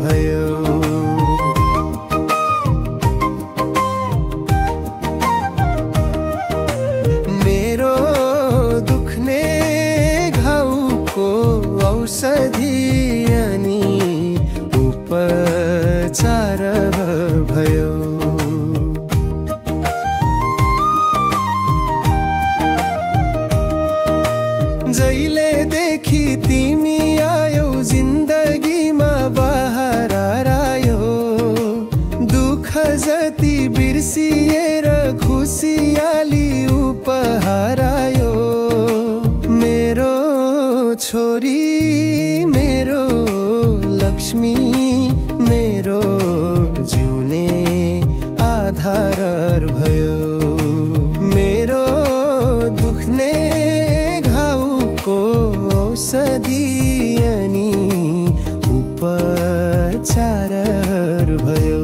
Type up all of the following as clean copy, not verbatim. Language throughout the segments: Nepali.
भयो। मेरो दुख्ने घाउको औषधि अनि उपचार भयो। जहिलेदेखि तिमी आयौ जिन्दगीमा बहार आयो, दुःख जति बिर्सिएर खुसियाली उपहार आयो। मेरो छोरी मेरो लक्ष्मी मेरो जिउने आधार भयो। मेरो दुख्ने घाउको औषधि अनि उपचार भयो।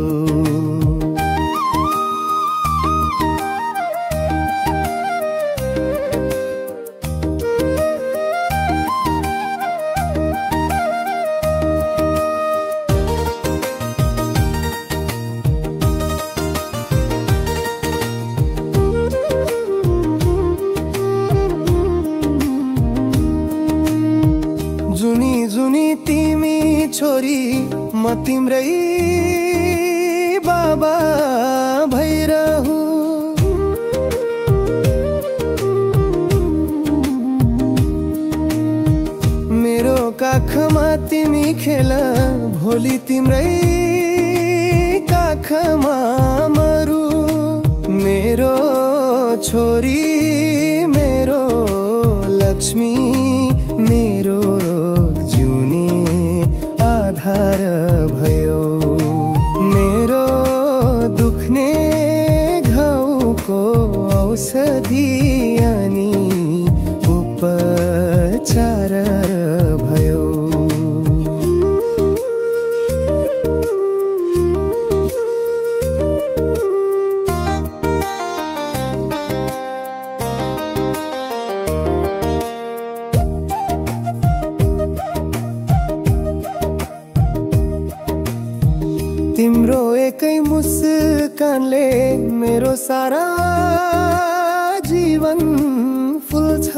जुनी जुनी तिमी छोरी म तिम्रै बाबा भइरहु। मेरो काखमा तिमी खेल भोलि तिम्रै काखमा मरु। मेरो छोरी मेरो लक्ष्मी मेरो जिउने आधार भयो। मेरो दुख्ने घाउको औषधि अनि उपचार भयो। तिम्रो एकै मुस्कानले मेरो सारा जीवन फुल्छ।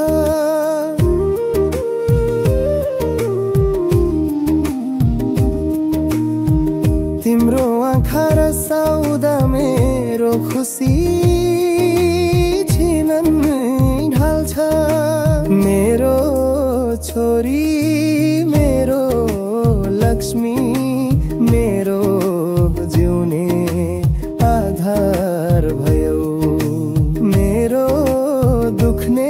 तिम्रो आँखा र सौदा मेरो खुसी छिनन ढाल्छ। मेरो छोरी मेरो लक्ष्मी मेरो जिउने आधार भयो। मेरो दुख्ने